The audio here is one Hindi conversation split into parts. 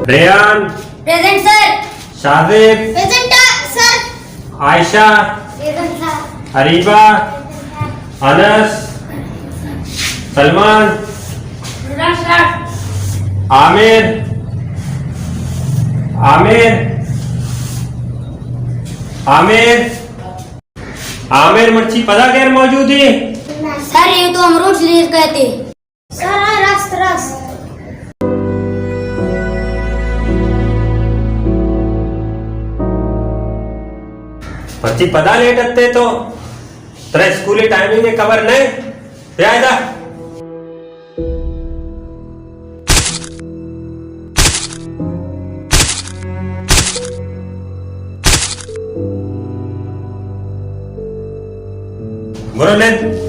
Ryan present sir. Shadib present sir. Ayesha present sir. Hariba Anas Salman Aamir Aamir Aamir Aamir मच्छी पता गैर मौजूद है सर ये तो हम रोज लीज कहते सर। रस रस मच्छी पता लेट अत्ते तो तेरा स्कूली टाइमिंग है कवर नहीं प्यादा गुरुलेन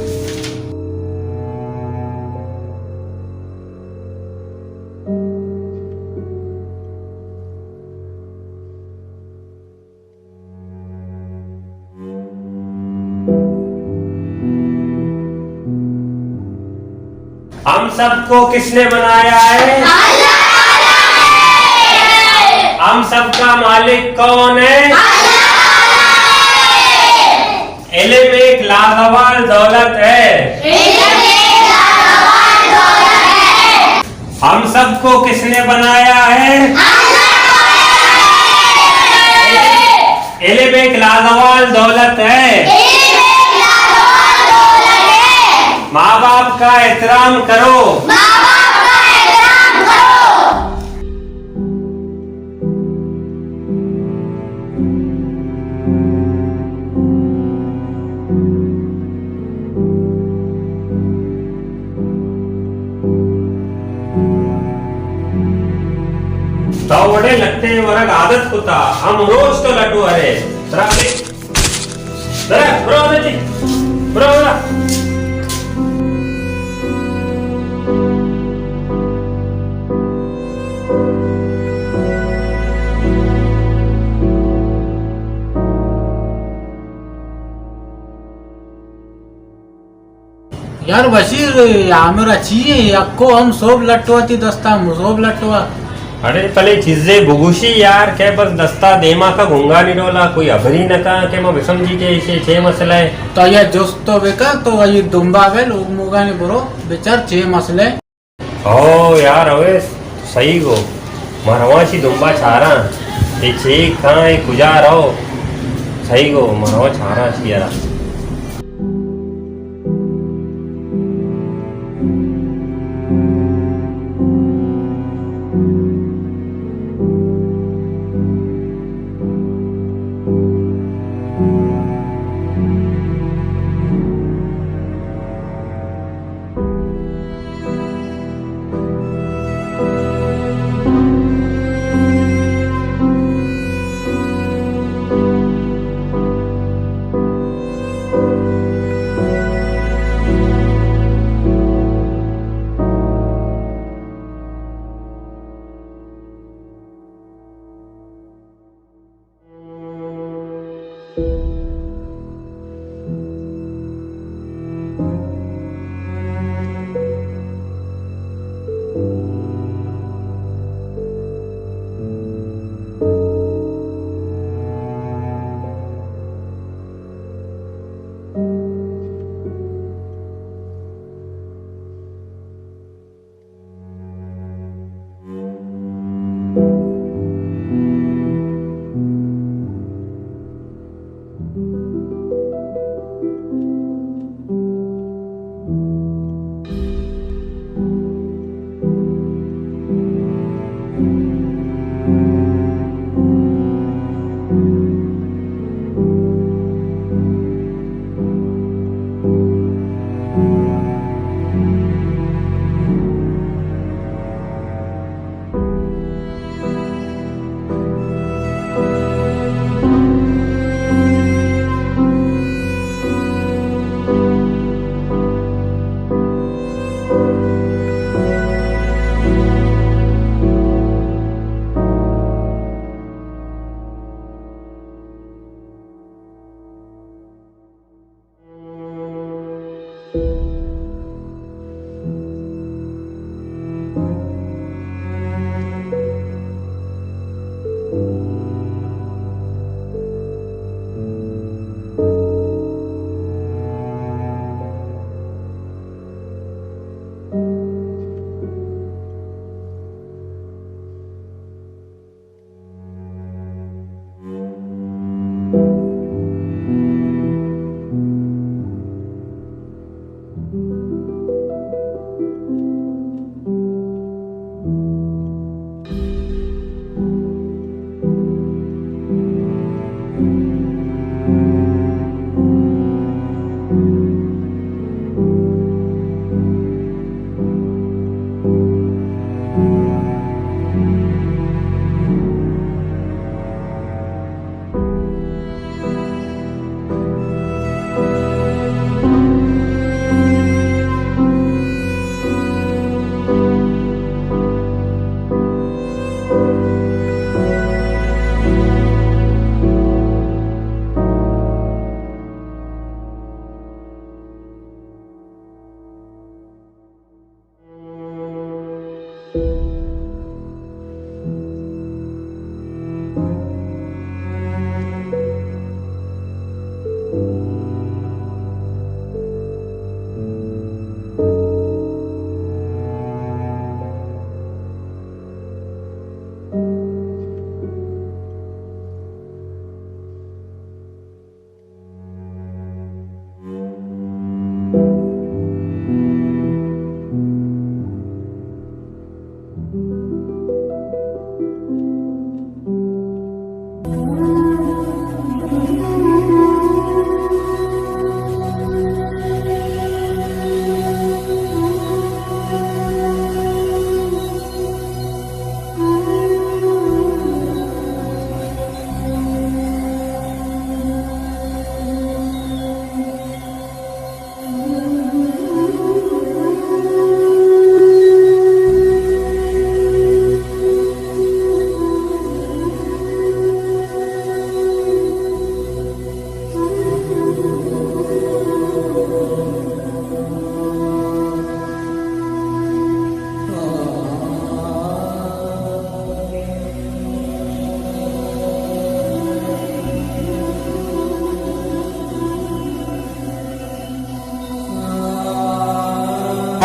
हम सबको किसने बनाया है? हम सबका मालिक कौन है? इल्म एक लाजवाब दौलत है। हम सबको किसने बनाया है? इल्म एक लाजवाब दौलत है। माँ बाप का एहतराम करो। तो बड़े लगते हैं वरग आदत होता हम रोज तो लड्डू अरे जरा ब्रो जी ब्रो यार बशीर आमिर अच्छी है यक्को हम सोब लट्टुआती दस्ता सोब लट्टुआ अरे पहले चीजें बुगुशी यार के बस दस्ता देमा का घूंगा निरोला कोई अभरी न का के मैं समझी के इसे छे मसला है तो ये दोस्तो बेका तो ये दुम्बा गए लोग मुगा ने बरो बेचार छे मसले ओ यार अवे सही गो मरवाशी दुम्बा छारा ये छे खां ये कुजा रहो सही गो मरवा छारा छी यार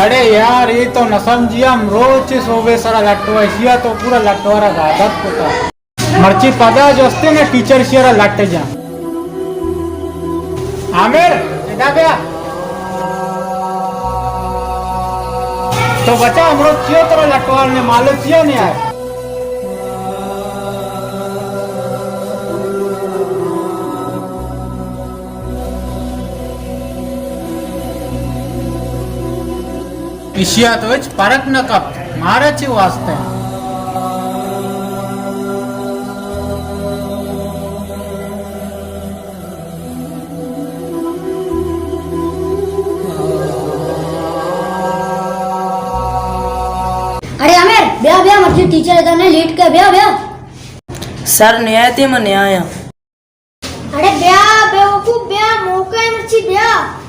अरे यार ये तो न समझिया हम रोज सोबे सारा लट्टवा शिया तो पूरा लट्टवारा गादत होता मर्ची पदा जो असते ना टीचर शियारा लट्टे जा आमिर इधर गया तो बचा हम रोज चियो तरह लट्टवार ने मालूम चियो नहीं आए इशिया तो इच परक न कप मारे ची वास्ते अरे आमिर ब्याह ब्याह मर्जी टीचर इधर ने लेट के ब्याह ब्याह सर न्याय थी मैं न्याय अरे ब्याह बेवकूफ ब्याह मौका है मर्जी ब्याह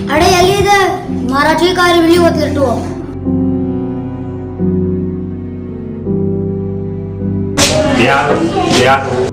अरे अली इधर मराठी कार्य बिली होत लटो या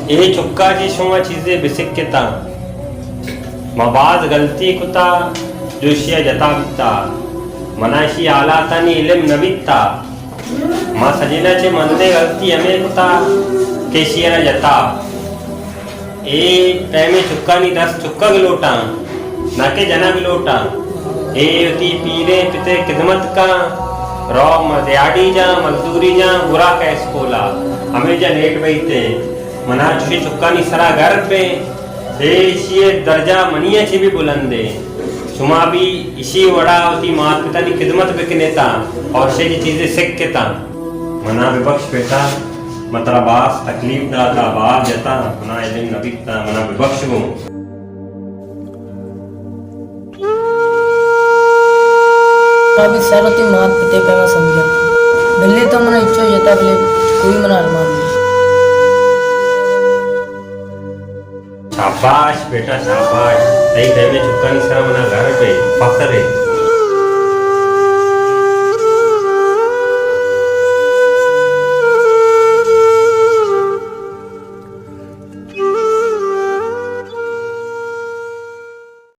ये चुक्का जी शुमा चीजें बिसिक्यता मबाज गलती कुता जोशिया जता बिता मनाशी आला तनी इल्म नबिता मां सजना चे मंदे गलती हमें कुता केशिया जता ए टाइमे चुक्का नी 10 चुक्का गिलोटा ना के जना गिलोटा ए उती पीरे पिते खिदमत का रौ मदियाड़ी जा मजदूरी जा बुरा का स्कोला हमें जा लेट बैठते मना चुशी चुक्का नी सरा घर पे ये दर्जा मनिया ची भी बुलंदे शुमा भी इसी वड़ा होती मात पिता की खिदमत बिकनेता और शे की चीजें सीख के ता मना विबख्श बेटा मतलब बास तकलीफ दाता बाप जता मना इल्म नबिता मना विबख्श गो अभी सरती मात पिते पे मैं समझा बिल्ली तो मना इच्छो जता बिल्ली कोई मना अरमान नहीं शाबाश बेटा शाबाश सही टाइम में चुक्का नहीं सरा मना घर पे फख्र है